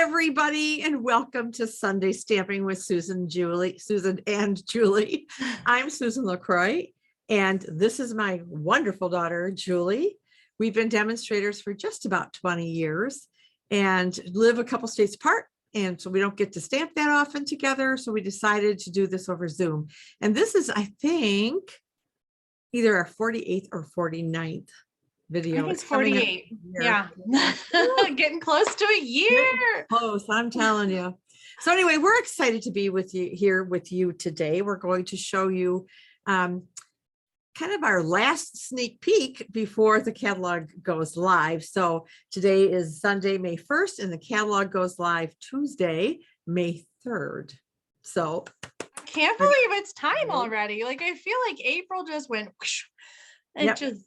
everybody, and welcome to Sunday Stamping with Susan and Julie. I'm Susan LaCroix, and this is my wonderful daughter, Julie. We've been demonstrators for just about 20 years and live a couple states apart. And so we don't get to stamp that often together. So we decided to do this over Zoom. And this is, I think, either our 48th or 49th video. I think it's 48. Yeah. Getting close to a year. Close, I'm telling you. So anyway, we're excited to be with you here with you today. We're going to show you kind of our last sneak peek before the catalog goes live. So today is Sunday, May 1st, and the catalog goes live Tuesday, May 3rd. So I can't believe it's time already. Like, I feel like April just went whoosh, and just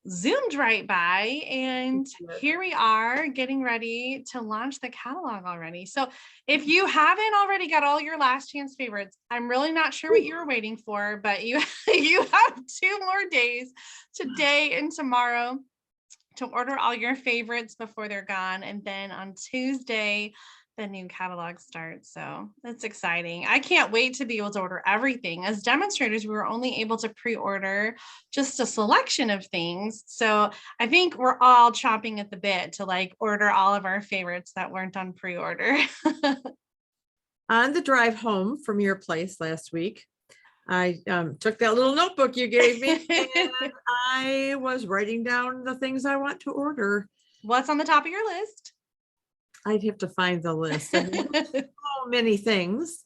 zoomed right by, and here we are getting ready to launch the catalog already. So if you haven't already got all your last chance favorites, I'm really not sure what you were waiting for, but you have 2 more days, today and tomorrow, to order all your favorites before they're gone. And then on Tuesday, the new catalog starts. So that's exciting. I can't wait to be able to order everything. As demonstrators, we were only able to pre-order just a selection of things. So I think we're all chomping at the bit to like order all of our favorites that weren't on pre-order. On the drive home from your place last week, I took that little notebook you gave me and I was writing down the things I want to order. What's on the top of your list? I'd have to find the list. I mean, so many things.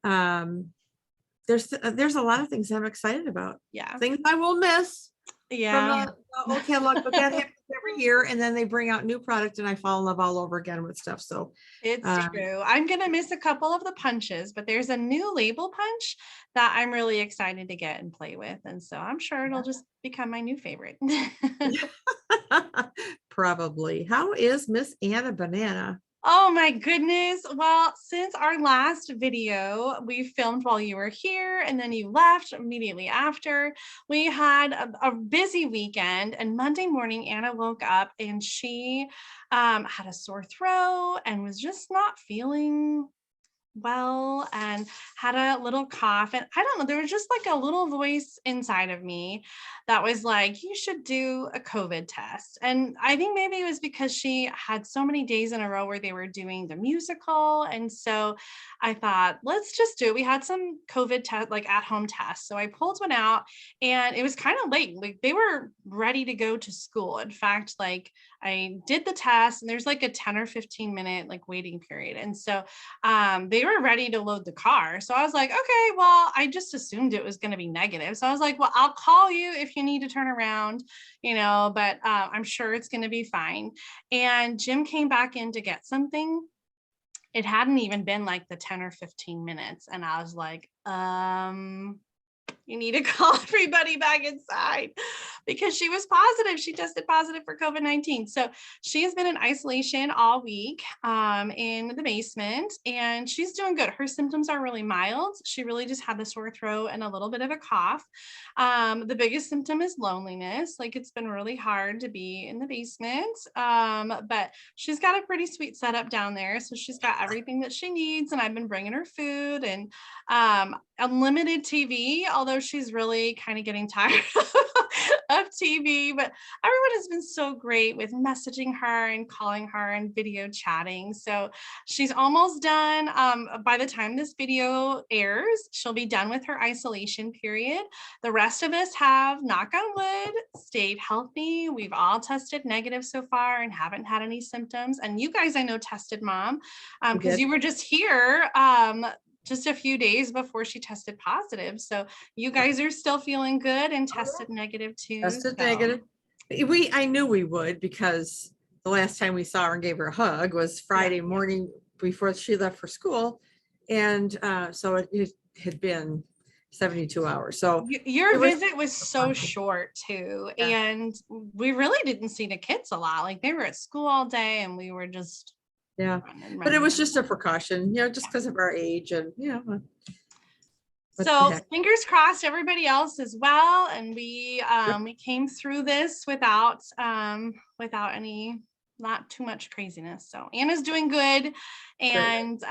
There's a lot of things I'm excited about. Yeah. Things I will miss. Yeah. From the old catalog, but that happens every year, and then they bring out new product and I fall in love all over again with stuff. So it's true. I'm gonna miss a couple of the punches, but there's a new label punch that I'm really excited to get and play with, and so I'm sure it'll just become my new favorite. Probably. How is Miss Anna Banana? Oh my goodness. Well, since our last video we filmed while you were here and then you left immediately after, we had a busy weekend, and Monday morning Anna woke up and she had a sore throat and was just not feeling well and had a little cough, and I don't know, there was just like a little voice inside of me that was like, you should do a COVID test. And I think maybe it was because she had so many days in a row where they were doing the musical, and so I thought, let's just do it. We had some COVID test, like at home tests, so I pulled one out, and it was kind of late, like they were ready to go to school. In fact, like I did the test and there's like a 10 or 15 minute like waiting period, and so they were ready to load the car. So I was like, okay, well, I just assumed it was going to be negative. So I was like, well, I'll call you if you need to turn around, but I'm sure it's going to be fine. And Jim came back in to get something. It hadn't even been like the 10 or 15 minutes. And I was like, you need to call everybody back inside, because she was positive. She tested positive for COVID-19. So she has been in isolation all week in the basement, and she's doing good. Her symptoms are really mild. She really just had the sore throat and a little bit of a cough. The biggest symptom is loneliness. Like, it's been really hard to be in the basement, but she's got a pretty sweet setup down there. So she's got everything that she needs, and I've been bringing her food and unlimited TV, although she's really kind of getting tired of TV. But everyone has been so great with messaging her and calling her and video chatting. So she's almost done. By the time this video airs, she'll be done with her isolation period. The rest of us have, knock on wood, stayed healthy. We've all tested negative so far and haven't had any symptoms. And you guys, I know, tested, Mom, because you were just here just a few days before she tested positive. So you guys are still feeling good and tested negative too. Tested negative. I knew we would, because the last time we saw her and gave her a hug was Friday morning before she left for school. And so it had been 72 hours. So your visit was so short too. And we really didn't see the kids a lot. Like, they were at school all day and we were just running. But it was just a precaution, just because of our age, and so fingers crossed everybody else as well. And we came through this without any not too much craziness. So Anna's doing good. Great. And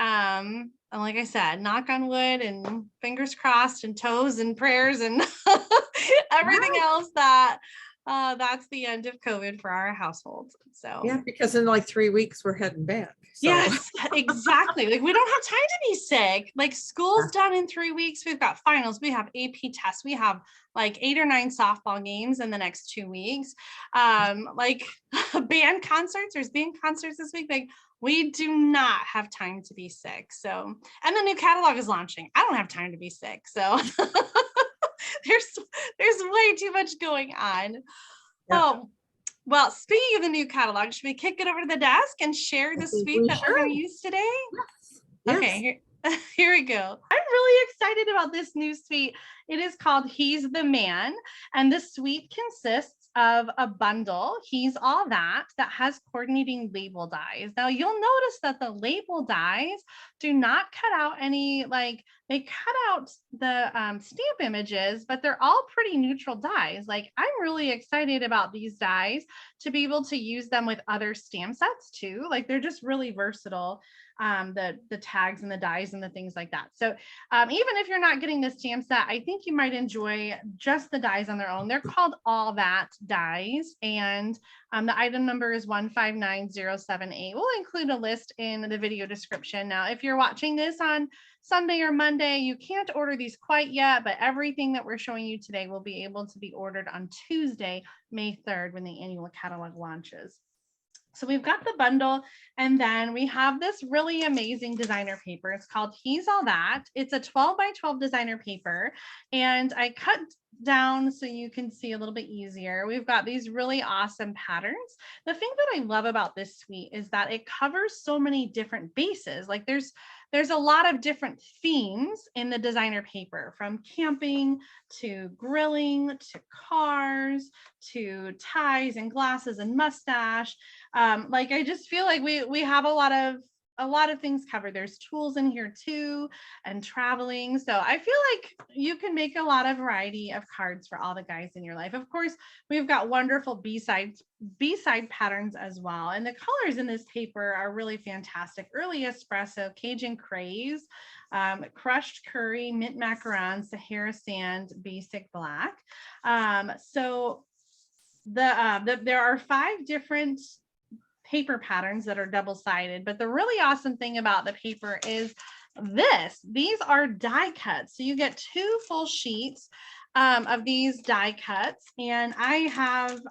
like I said, knock on wood and fingers crossed and toes and prayers and everything Wow. else that that's the end of COVID for our household. So Yeah, because in like 3 weeks we're heading back. So yes, exactly. Like we don't have time to be sick. Like school's done in 3 weeks. We've got finals. We have AP tests. We have like 8 or 9 softball games in the next 2 weeks. Like band concerts. There's band concerts this week. Like we do not have time to be sick. So, and the new catalog is launching. I don't have time to be sick. So there's way too much going on. yeah, Oh, well, speaking of the new catalog, should we kick it over to the desk and share I the think suite we that we're going to should. use today? Yes. Okay, Yes. here we go. I'm really excited about this new suite. It is called He's the Man, and the suite consists of a bundle, He's All That, that has coordinating label dies. Now you'll notice that the label dies do not cut out any, like they cut out the stamp images, but they're all pretty neutral dies. Like I'm really excited about these dies to be able to use them with other stamp sets too. Like they're just really versatile. The tags and the dies and the things like that. So even if you're not getting the stamp set, I think you might enjoy just the dies on their own. They're called All That dies, and the item number is 159078. We'll include a list in the video description. Now, if you're watching this on Sunday or Monday, you can't order these quite yet, but everything that we're showing you today will be able to be ordered on Tuesday, May 3rd, when the annual catalog launches. So we've got the bundle, and then we have this really amazing designer paper. It's called He's All That. It's a 12 by 12 designer paper, and I cut down so you can see a little bit easier. We've got these really awesome patterns. The thing that I love about this suite is that it covers so many different bases. Like there's a lot of different themes in the designer paper, from camping to grilling to cars to ties and glasses and mustache. Like I just feel like we have a lot of things covered. There's tools in here too, and traveling. So I feel like you can make a lot of variety of cards for all the guys in your life. Of course, we've got wonderful B-side patterns as well. And the colors in this paper are really fantastic. Early espresso, Cajun craze, crushed curry, mint macaron, Sahara sand, basic black. So there are 5 different paper patterns that are double-sided, but the really awesome thing about the paper is these are die cuts. So you get 2 full sheets of these die cuts, and I've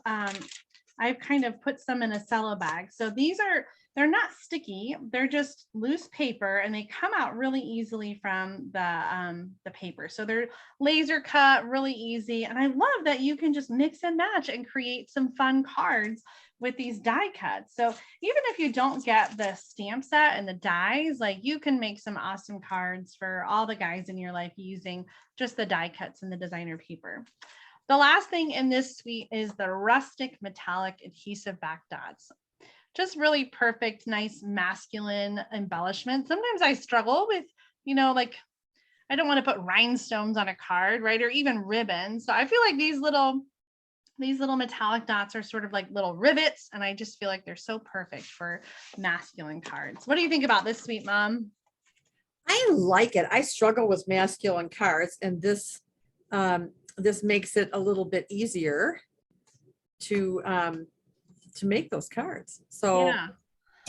kind of put some in a cello bag. So they're not sticky, they're just loose paper, and they come out really easily from the paper. So they're laser cut, really easy. And I love that you can just mix and match and create some fun cards with these die cuts. So even if you don't get the stamp set and the dies, like you can make some awesome cards for all the guys in your life using just the die cuts and the designer paper. The last thing in this suite is the rustic metallic adhesive back dots. Just really perfect, nice masculine embellishment. Sometimes I struggle with, like I don't want to put rhinestones on a card, right? Or even ribbons. So I feel like these little metallic dots are sort of like little rivets, and I just feel like they're so perfect for masculine cards. What do you think about this, sweet mom? I like it. I struggle with masculine cards, and this makes it a little bit easier to make those cards. So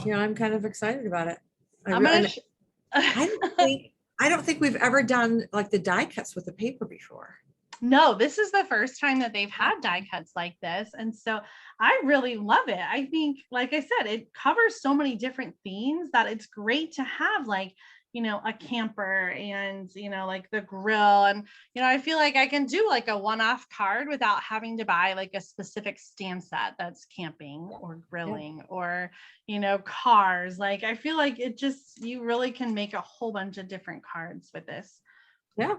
Yeah. I'm kind of excited about it. I'm gonna I don't think we've ever done like the die cuts with the paper before. No, this is the first time that they've had die cuts like this. And so I really love it. I think, like I said, it covers so many different themes that it's great to have, like, a camper and, like the grill. And, I feel like I can do like a one-off card without having to buy like a specific stamp set that's camping or grilling or, cars. Like, I feel like you really can make a whole bunch of different cards with this. Yeah.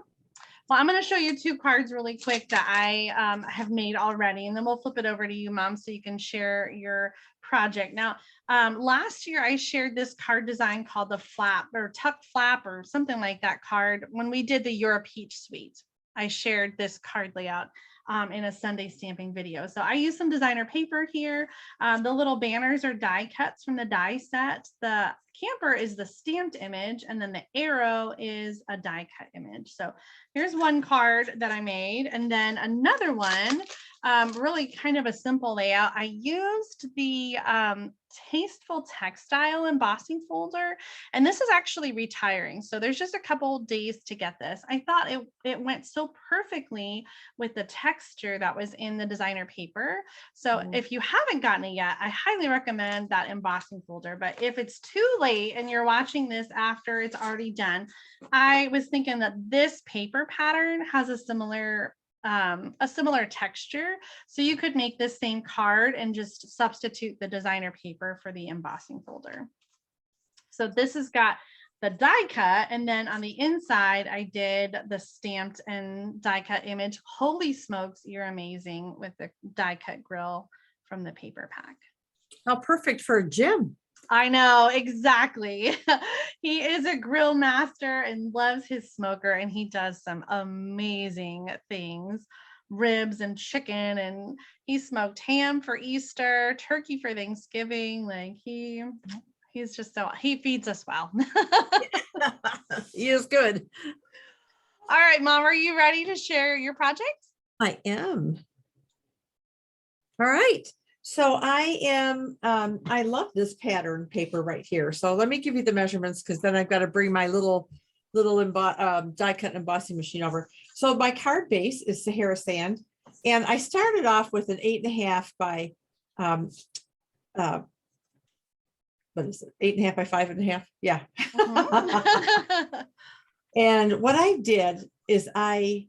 Well, I'm going to show you 2 cards really quick that I have made already, and then we'll flip it over to you, Mom, so you can share your project. Now, last year I shared this card design called the flap or tuck flap or something like that card when we did the Europe Peach Suite. I shared this card layout. in a Sunday stamping video. So I use some designer paper here. The little banners are die cuts from the die set. The camper is the stamped image, and then the arrow is a die cut image. So here's one card that I made, and then another one, really kind of a simple layout. I used the Tasteful Textile embossing folder, and this is actually retiring. So there's just a couple days to get this. I thought it went so perfectly with the texture that was in the designer paper. So if you haven't gotten it yet, I highly recommend that embossing folder. But if it's too late and you're watching this after it's already done, I was thinking that this paper pattern has a similar texture. So you could make this same card and just substitute the designer paper for the embossing folder. So this has got the die cut, and then on the inside, I did the stamped and die cut image. Holy smokes, you're amazing with the die cut grill from the paper pack. How perfect for a gym. I know, exactly. He is a grill master and loves his smoker, and he does some amazing things. Ribs and chicken, and he smoked ham for Easter, turkey for Thanksgiving. Like he's just so, he feeds us well. He is good. All right, Mom, are you ready to share your project? I am. All right. So I am, I love this pattern paper right here. So let me give you the measurements, because then I've got to bring my little die cut and embossing machine over. So my card base is Sahara Sand, and I started off with an 8.5 by what is it? 8.5 by 5.5. Yeah. And what I did is I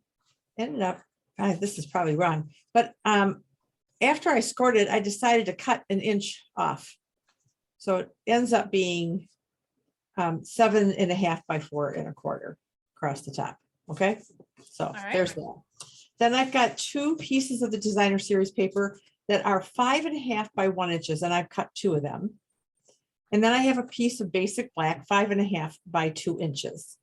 ended up, this is probably wrong, but after I scored it, I decided to cut an inch off. So it ends up being 7.5 by 4.25 across the top. Okay, so there's that. Then I've got 2 pieces of the designer series paper that are 5.5 by 1 inches, and I've cut 2 of them. And then I have a piece of basic black, 5.5 by 2 inches.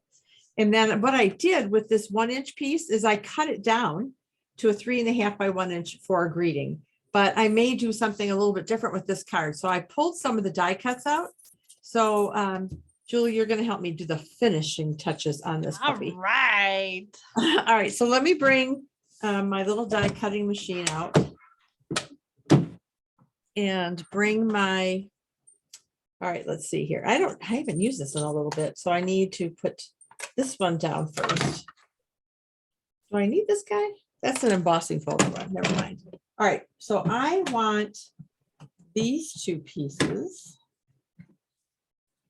And then what I did with this 1 inch piece is I cut it down to a 3.5 by 1 inch for a greeting. But I may do something a little bit different with this card. So I pulled some of the die cuts out. So Julie, you're going to help me do the finishing touches on this puppy. All right. All right. So let me bring my little die cutting machine out and bring my, all right, let's see here. I haven't used this in a little bit. So I need to put this one down first. Do I need this guy? That's an embossing folder one. Never mind. All right. So I want these 2 pieces.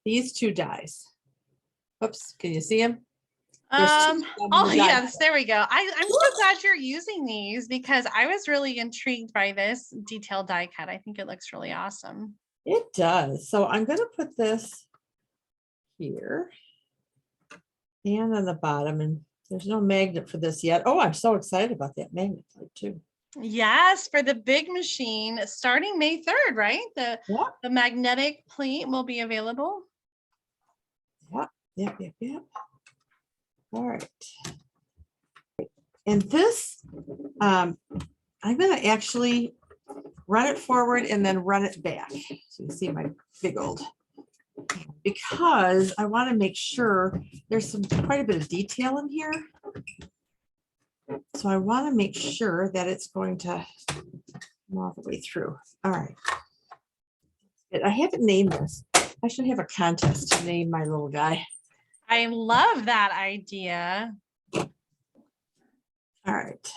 These 2 dies. Oops, can you see them? Oh yes, there we go. I'm so glad you're using these, because I was really intrigued by this detailed die cut. I think it looks really awesome. It does. So I'm going to put this here and on the bottom, and there's no magnet for this yet. Oh, I'm so excited about that magnet too. Yes, for the big machine starting May 3rd, right? The magnetic plate will be available. Yep. All right. And this, I'm going to actually run it forward and then run it back. So you see my big old, because I want to make sure there's quite a bit of detail in here. So I want to make sure that it's going to come all the way through. All right. I haven't named this. I should have a contest to name my little guy. I love that idea. All right.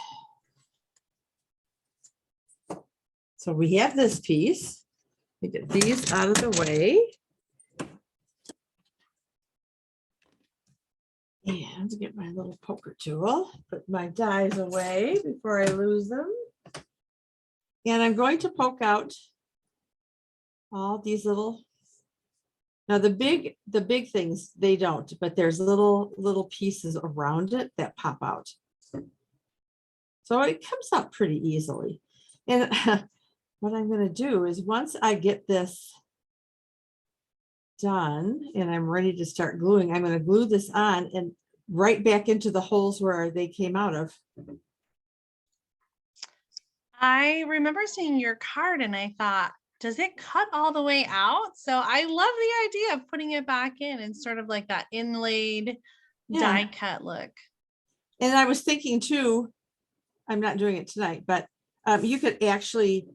So we have this piece. We get these out of the way. And get my little poker tool, put my dies away before I lose them. And I'm going to poke out all these little, now the big things, they don't, but there's little pieces around it that pop out. So it comes out pretty easily. And what I'm going to do is, once I get this done and I'm ready to start gluing, I'm going to glue this on, and right back into the holes where they came out of. And then I'm going to I remember seeing your card and I thought, does it cut all the way out? So I love the idea of putting it back in and sort of like that inlaid Yeah. die cut look. And I was thinking too, I'm not doing it tonight, but you could actually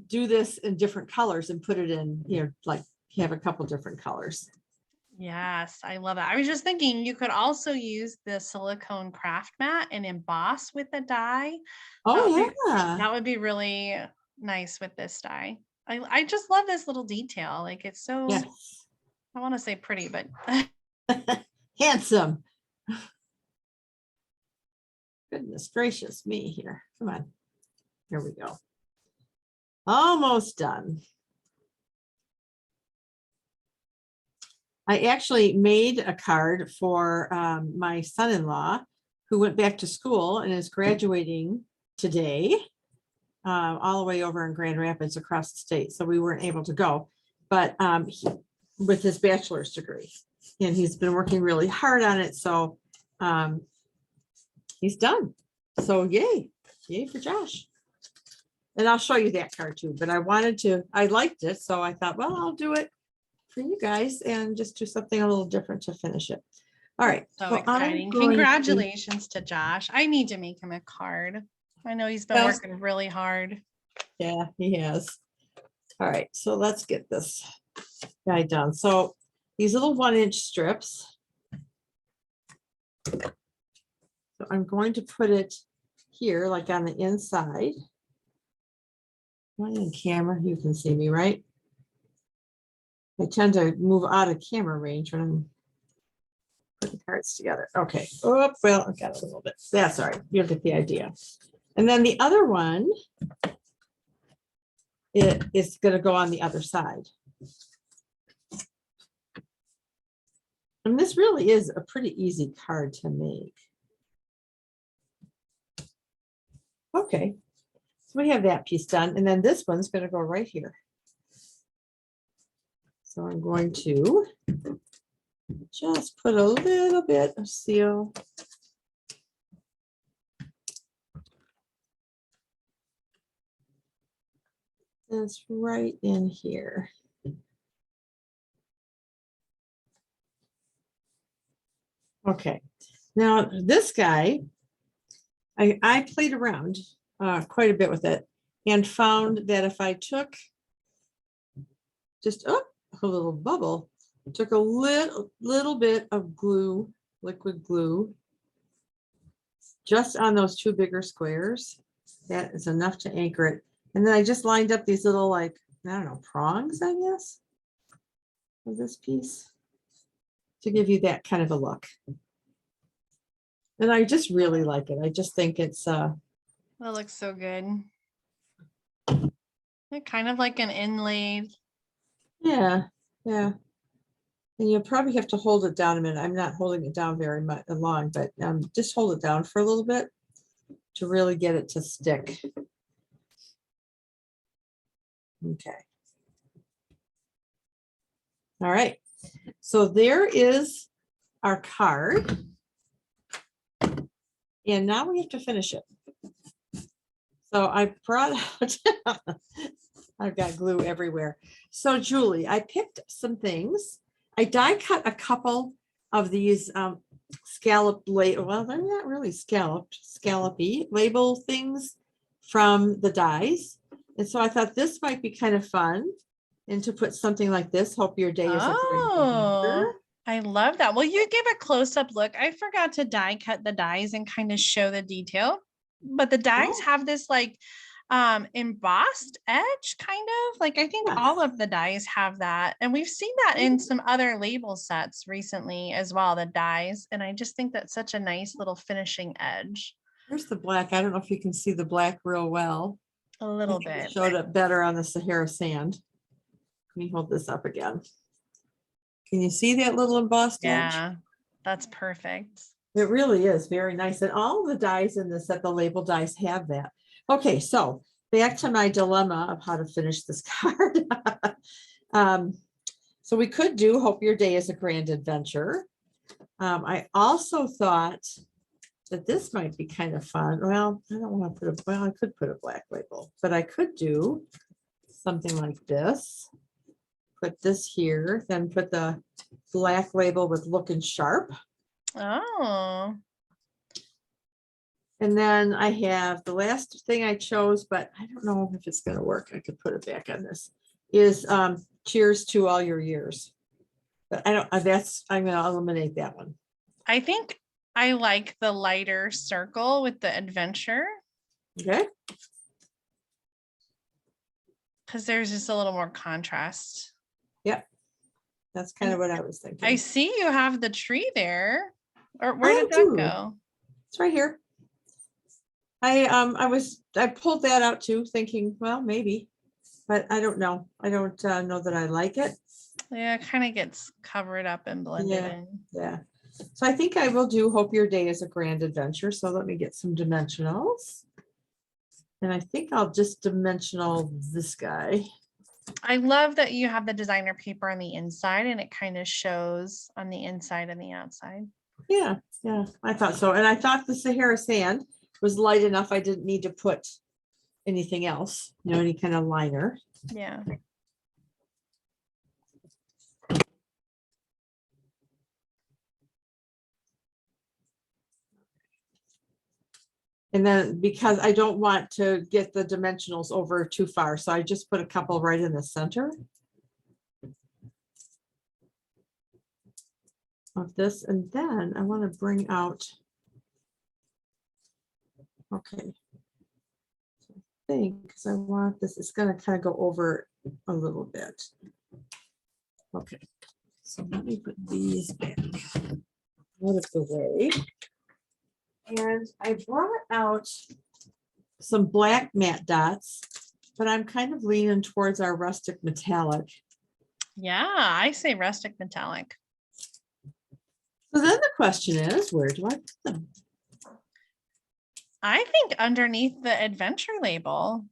do this in different colors and put it in, like have a couple different colors. Yes, I love it. I was just thinking you could also use the silicone craft mat and emboss with the die. That would Oh be yeah. that would be really nice with this die. I just love this little detail. Like it's so, Yes. I want to say pretty, but Handsome. Goodness gracious me here. Come on. Here we go. Almost done. I actually made a card for my son-in-law who went back to school and is graduating today, all the way over in Grand Rapids across the state. So we weren't able to go, but with his bachelor's degree, and he's been working really hard on it. So he's done. So yay for Josh. And I'll show you that card too, but I liked it. So I thought, well, I'll do it for you guys and just do something a little different to finish it. All right. so Well, exciting. Congratulations to Josh. I need to make him a card. I know he's been Yes. working really hard. Yeah, he has. All right. So let's get this guy done. So these little 1-inch strips. So I'm going to put it here, like on the inside. On camera, you can see me, right? I tend to move out of camera range when I'm putting cards together. Okay. Oh, well, I got a little bit. That's all right. You'll get the idea. And then the other one, it is going to go on the other side. And this really is a pretty easy card to make. Okay. So we have that piece done. And then this one's going to go right here. So I'm going to just put a little bit of seal. That's right in here. Okay, now this guy, I played around quite a bit with it and found that if I took just a little bubble, took a little bit of glue, liquid glue, just on those two bigger squares, that is enough to anchor it. And then I just lined up these little, like, I don't know, prongs, I guess, of this piece to give you that kind of a look. And I just really like it. I just think it's That looks so good. Kind of like an inlaid. yeah. And you'll probably have to hold it down a minute. I'm not holding it down very much long, but just hold it down for a little bit to really get it to stick. Okay. All right. So there is our card. And now we have to finish it. So I brought out, I've got glue everywhere. So Julie, I picked some things. I die cut a couple of these scallop label. Well, they're not really scallopy label things from the dies. And so I thought this might be kind of fun. And to put something like this, hope your day is a great adventure. I love that. Well, you give a close-up look. I forgot to die cut the dies and kind of show the detail, but the dies have this like embossed edge, kind of like I think all of the dies have that, and we've seen that in some other label sets recently as well, the dies, and I just think that's such a nice little finishing edge. Here's the black. I don't know if you can see the black real well. A little bit. It showed up better on the Sahara Sand. Let me hold this up again. Can you see that little embossed edge? Yeah, that's perfect. It really is very nice. And all the dies in this set, the label dies, have that. Okay, so back to my dilemma of how to finish this card. So we could do hope your day is a grand adventure. I also thought that this might be kind of fun. Well, I don't want to put a, well, I could put a black label, but I could do something like this. Put this here, then put the black label with looking sharp. Oh. And then I have the last thing I chose, but I don't know if it's gonna work. I could put it back on this, is cheers to all your years. But I don't, that's, I'm gonna eliminate that one. I think I like the lighter circle with the adventure Okay, because there's just a little more contrast. that's kind of what I was I thinking. see you have the tree there. Or where I did that do. go? It's right here. I pulled that out too, thinking, well, maybe, but I don't know. I don't know that I like it. Yeah, it kind of gets covered up and blended Yeah. in. Yeah. So I think I will do Hope Your Day is a Grand Adventure. So let me get some dimensionals. And I think I'll just dimensional this guy. I love that you have the designer paper on the inside and it kind of shows on the inside and the outside. Yeah, yeah, I thought so. And I thought the Sahara Sand was light enough. I didn't need to put anything else, you know, any kind of liner. Yeah. And then because I don't want to get the dimensionals over too far, so I just put a couple right in the center of this. And then I want to bring out, okay, I think because I want this, it's going to kind of go over a little bit. Okay, so let me put these back out of the way. And I brought out some black matte dots, but I'm kind of leaning towards our rustic metallic. Yeah, I say rustic metallic. So then the question is, where do I put them? I think underneath the adventure label.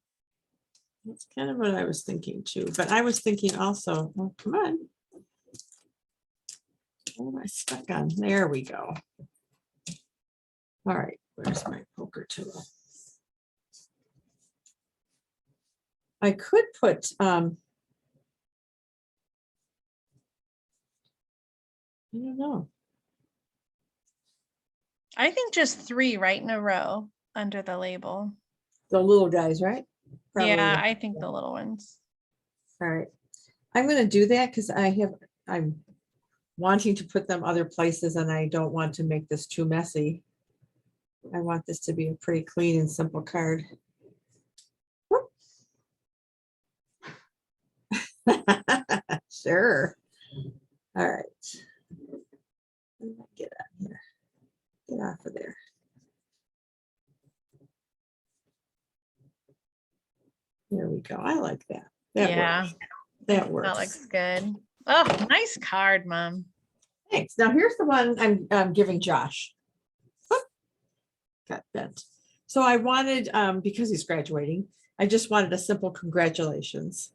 That's kind of what I was thinking too, but I was thinking also, oh, come on. What am I stuck on? There we go. All right, where's my poker tool? I could put, I don't know. I think just 3 right in a row under the label. The little guys, right? Probably. Yeah, I think the little ones. All right. I'm going to do that because I'm wanting to put them other places and I don't want to make this too messy. I want this to be a pretty clean and simple card. Sure. All right. Get out of here. Get off of there. There we go. I like that. That Yeah, works. That works. that looks good. Oh, nice card, Mom. Thanks. Now here's the one I'm giving Josh. Whoop. Got bent. So I wanted, because he's graduating, I just wanted a simple congratulations.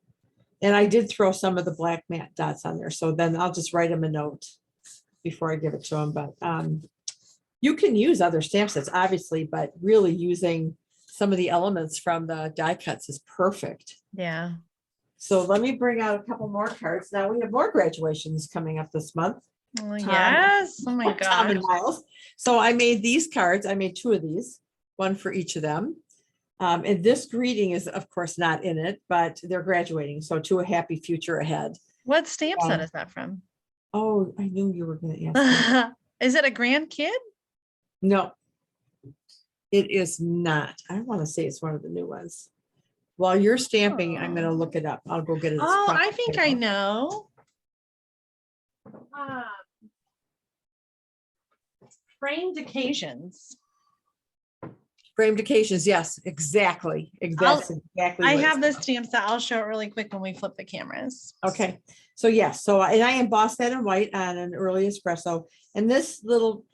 And I did throw some of the black matte dots on there. So then I'll just write him a note before I give it to him. But you can use other stamp sets, obviously, but really using some of the elements from the die cuts is perfect. Yeah. So let me bring out a couple more cards. Now we have more graduations coming up this month. Oh, yes. Oh my Tom and gosh. Miles. So I made these cards. I made 2 of these, one for each of them. And this greeting is, of course, not in it, but they're graduating. So to a happy future ahead. What stamp set is that from? Oh, I knew you were going to ask me. Is it a grand kid? No, it is not. I want to say it's one of the new ones. While you're stamping, I'm going to look it up. I'll go get it. Oh, I think I know. Framed occasions. Framed occasions. Yes, exactly. Exactly. I have this stamp set. I'll show it really quick when we flip the cameras. Okay. So yes. So and I embossed that in white on an early espresso. And this little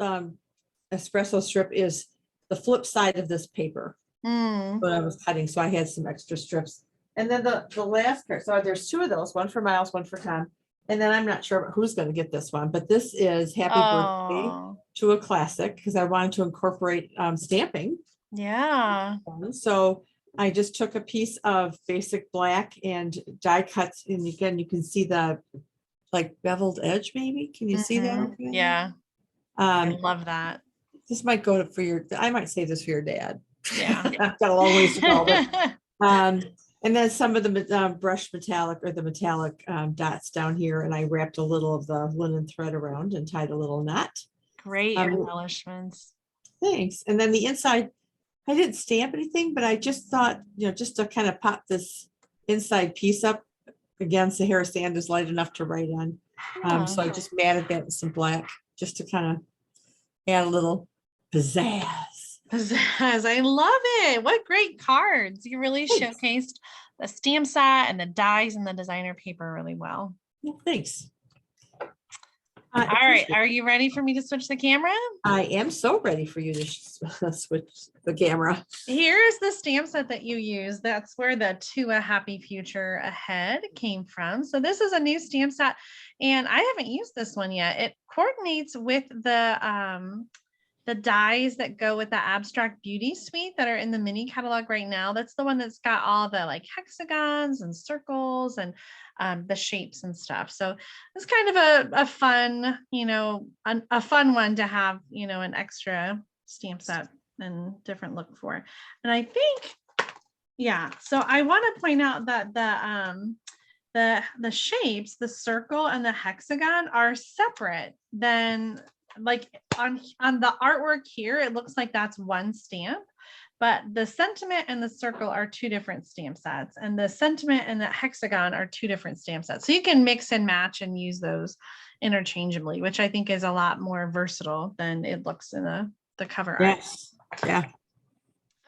espresso strip is the flip side of this paper. What I was cutting. So I had some extra strips. And then the last card. So there's 2 of those, one for Miles, one for Tom. And then I'm not sure who's going to get this one, but this is Happy Birthday Oh, to a Classic because I wanted to incorporate stamping. yeah. So I just took a piece of basic black and die cuts, and again, you can see the like beveled edge, maybe. Can you see that? Mhm. Okay. Yeah, I Um, love that. this might go for your, I might say this for your dad. Yeah. I've got a long ways to go, but and then some of the brushed metallic or the metallic dots down here, and I wrapped a little of the linen thread around and tied a little knot. Great Um, embellishments. Thanks. And then the inside, I didn't stamp anything, but I just thought, just to kind of pop this inside piece up. Again, Sahara Sand is light enough to write on. So I just matted that with some black just to kind of add a little pizzazz. Pizzazz. I love it. What great cards. You really Thanks. showcased the stamp set and the dies and the designer paper really well. Well, thanks. All right. Are you ready for me to switch the camera? I am so ready for you to switch the camera. Here's the stamp set that you use. That's where the To a Happy Future Ahead came from. So this is a new stamp set, and I haven't used this one yet. It coordinates with the dies that go with the Abstract Beauty Suite that are in the mini catalog right now. That's the one that's got all the like hexagons and circles and the shapes and stuff. So it's kind of a fun, a fun one to have, an extra stamp set and different look for. And I think, yeah, so I want to point out that the shapes, the circle and the hexagon are separate than like on the artwork here. It looks like that's one stamp, but the sentiment and the circle are two different stamp sets, and the sentiment and the hexagon are two different stamp sets. So you can mix and match and use those interchangeably, which I think is a lot more versatile than it looks in the cover art. Yes. Yeah.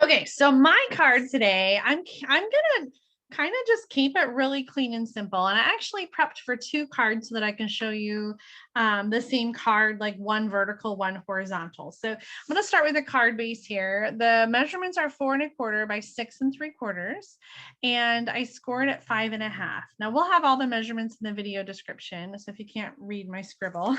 Okay, so my card today, I'm gonna kind of just keep it really clean and simple. And I actually prepped for two cards so that I can show you the same card, like one vertical, one horizontal. So I'm gonna start with the card base here. The measurements are 4 1/4 by 6 3/4, and I scored at 5 1/2. Now we'll have all the measurements in the video description. So if you can't read my scribble,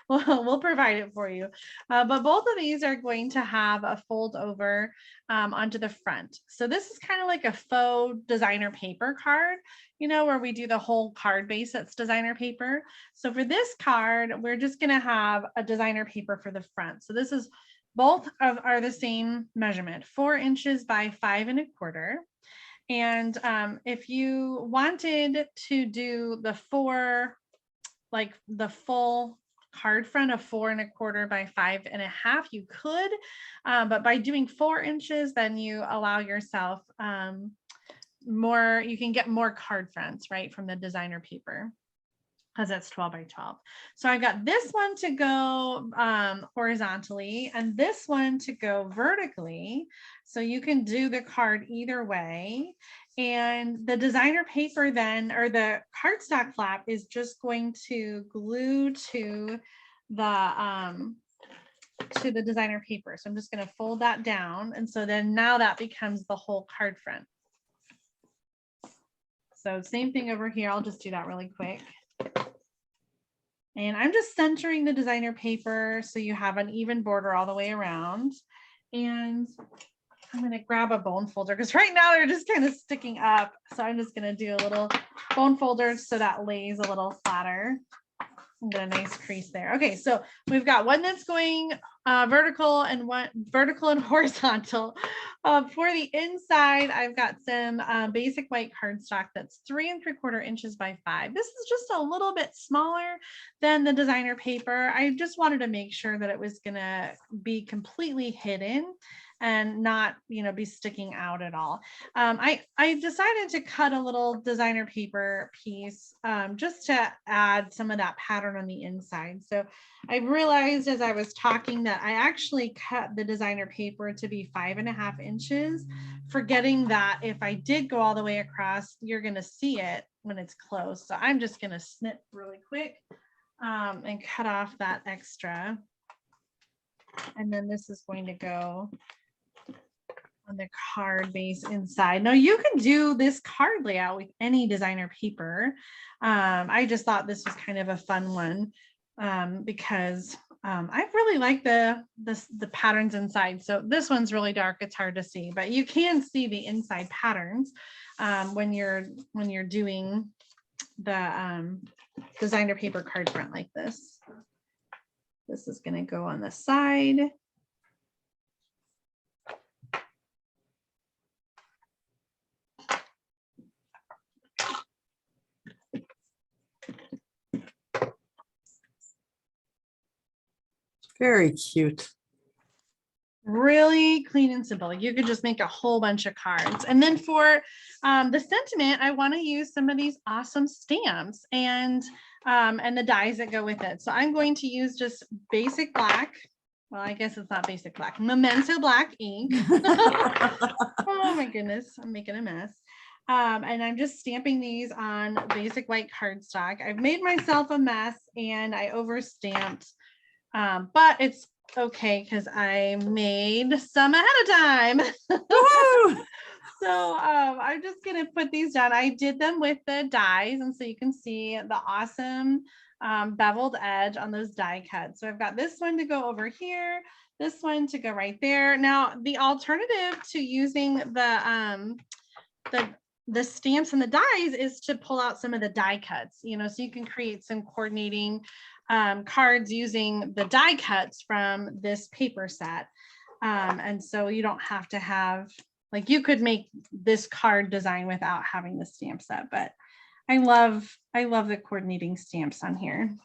we'll provide it for you. But both of these are going to have a fold over onto the front. So this is kind of like a faux designer paper card, where we do the whole card base that's designer paper. So for this card, we're just going to have a designer paper for the front. So this is both are the same measurement, 4 inches by 5 1/4. And if you wanted to do the full card front of 4 1/4 by 5 1/2, you could, but by doing 4 inches, then you allow yourself more, you can get more card fronts, right, from the designer paper, because that's 12 by 12. So I got this one to go horizontally and this one to go vertically. So you can do the card either way. And the designer paper then, or the cardstock flap, is just going to glue to the designer paper. So I'm just going to fold that down. And so then now that becomes the whole card front. So same thing over here. I'll just do that really quick. And I'm just centering the designer paper so you have an even border all the way around. And I'm going to grab a bone folder because right now they're just kind of sticking up. So I'm just going to do a little bone folder so that lays a little flatter. And get a nice crease there. Okay, so we've got one that's going vertical and one vertical and horizontal. For the inside, I've got some basic white cardstock that's 3 3/4 inches by 5. This is just a little bit smaller than the designer paper. I just wanted to make sure that it was gonna be completely hidden and not, be sticking out at all. I decided to cut a little designer paper piece just to add some of that pattern on the inside. So I realized as I was talking that I actually cut the designer paper to be 5 1/2 inches, forgetting that if I did go all the way across, you're going to see it when it's close. So I'm just going to snip really quick and cut off that extra. And then this is going to go on the card base inside. Now you can do this card layout with any designer paper. I just thought this was kind of a fun one because I really like the patterns inside. So this one's really dark, it's hard to see, but you can see the inside patterns when you're doing the designer paper card front like this. This is going to go on the side. Very cute. Really clean and simple. You could just make a whole bunch of cards. And then for the sentiment, I want to use some of these awesome stamps and the dies that go with it. So I'm going to use just basic black. Well, I guess it's not basic black. Memento black ink. Oh my goodness, I'm making a mess. And I'm just stamping these on basic white cardstock. I've made myself a mess and I overstamped, but it's okay because I made some ahead of time. So I'm just gonna put these down. I did them with the dies, and so you can see the awesome beveled edge on those die cuts. So I've got this one to go over here, this one to go right there. Now the alternative to using the stamps and the dies is to pull out some of the die cuts, you know, so you can create some coordinating cards using the die cuts from this paper set. And so you don't have to have, like, you could make this card design without having the stamp set, but I love the coordinating stamps on here.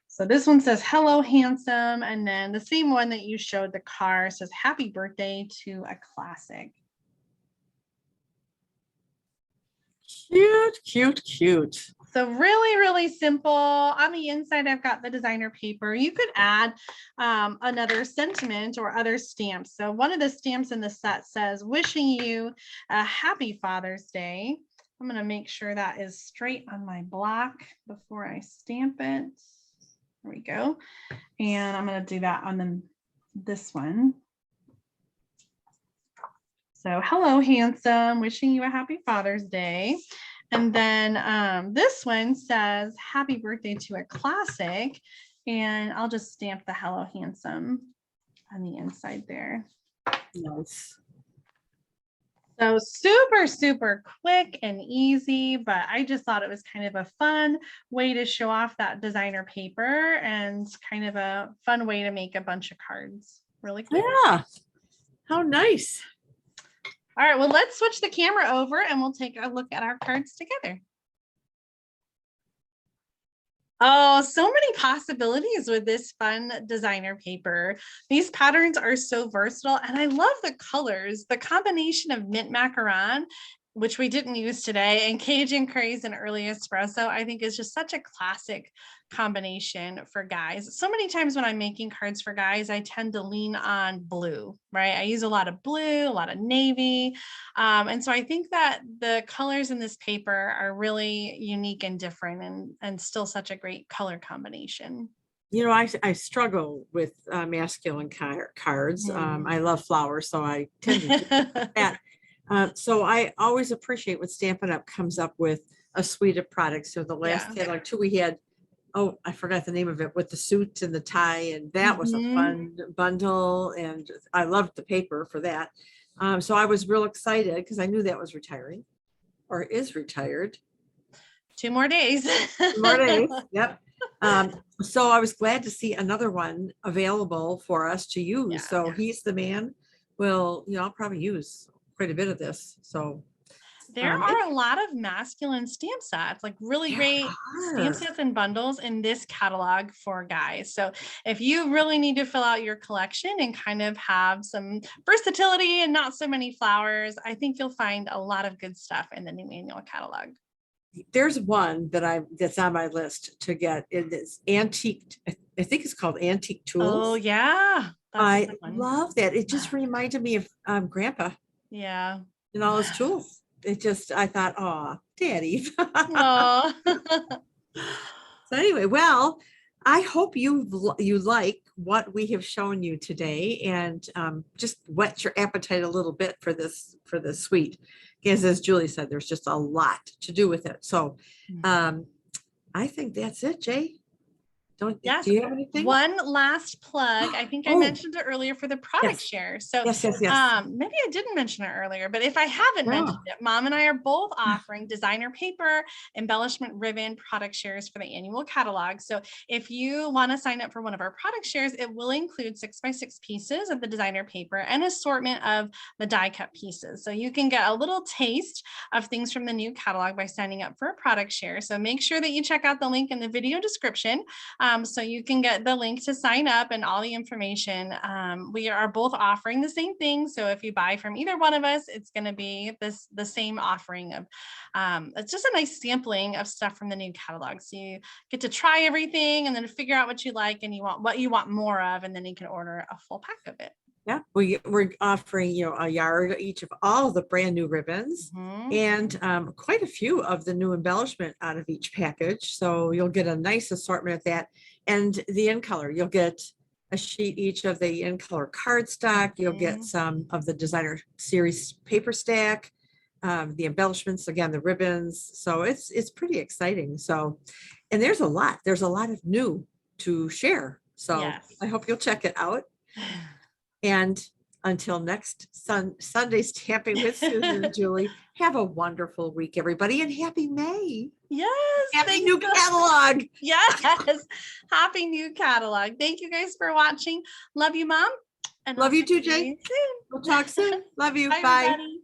So this one says, hello, handsome. And then the same one that you showed the car says, happy birthday to a classic. Cute, cute, cute. So really, really simple. On the inside, I've got the designer paper. You could add another sentiment or other stamps. So one of the stamps in the set says, wishing you a happy Father's Day. I'm going to make sure that is straight on my block before I stamp it. There we go. And I'm going to do that on this one. So hello, handsome, wishing you a happy Father's Day. And then this one says, happy birthday to a classic. And I'll just stamp the hello, handsome on the inside there. Nice. So super, super quick and easy, but I just thought it was kind of a fun way to show off that designer paper and kind of a fun way to make a bunch of cards really quick. Yeah. How nice. All right, well, let's switch the camera over and we'll take a look at our cards together. Oh, so many possibilities with this fun designer paper. These patterns are so versatile and I love the colors. The combination of mint macaron, which we didn't use today, and Cajun Craze and early espresso, I think is just such a classic combination for guys. So many times when I'm making cards for guys, I tend to lean on blue, right? I use a lot of blue, a lot of navy. And so I think that the colors in this paper are really unique and different and still such a great color combination. You know, I struggle with masculine cards. I love flowers, so I tend to do that. So I always appreciate when Stampin' Up! Comes up with a suite of products. So the last catalog too, we had, oh, I forgot the name of it, with the suit and the tie, and that was a fun bundle, and I loved the paper for that. So I was real excited because I knew that was retiring, or is retired. 2 more days. 2 more days. Yep. So I was glad to see another one available for us to use. Yeah. So he's the man. Well, you know, I'll probably use quite a bit of this. So there are a lot of masculine stamp sets, like really great stamp sets and bundles in this catalog for guys. So if you really need to fill out your collection and kind of have some versatility and not so many flowers, I think you'll find a lot of good stuff in the new annual catalog. There's one that's on my list to get. It is antique. I think it's called Antique Tools. Oh yeah, I love that. It just reminded me of Grandpa. Yeah, and all his tools. It just, I thought, oh, Daddy. Oh. So anyway, well, I hope you like what we have shown you today, and just whet your appetite a little bit for this sweet. Because as Julie said, there's just a lot to do with it. So I think that's it, Jay. Yes. Do you have anything? One last plug. I think I Oh, mentioned it earlier for the product yes, share. So yes, yes, yes. maybe I didn't mention it earlier, but if I haven't mentioned it, Mom and I are both offering designer paper, embellishment ribbon product shares for the annual catalog. So if you want to sign up for one of our product shares, it will include 6x6 pieces of the designer paper and assortment of the die cut pieces. So you can get a little taste of things from the new catalog by signing up for a product share. So make sure that you check out the link in the video description. So you can get the link to sign up and all the information. We are both offering the same thing. So if you buy from either one of us, it's going to be the same offering of, it's just a nice sampling of stuff from the new catalog. So you get to try everything and then figure out what you like and what you want more of, and then you can order a full pack of it. Yeah, we're offering, a yard each of all the brand new ribbons and quite a few of the new embellishment out of each package. So you'll get a nice assortment of that. And the in color, you'll get a sheet each of the in color cardstock. You'll get some of the designer series paper stack, the embellishments, again, the ribbons. So it's pretty exciting. So, and there's a lot of new to share. So Yes. I hope you'll check it out. And until next Sunday Stamping with Susan and Julie, have a wonderful week, everybody, and happy May. Yes. Happy new catalog. Yes. Happy new catalog. Thank you guys for watching. Love you, Mom. And Love you too, Jay. Soon. We'll talk soon. Love you. Bye, Bye. everybody.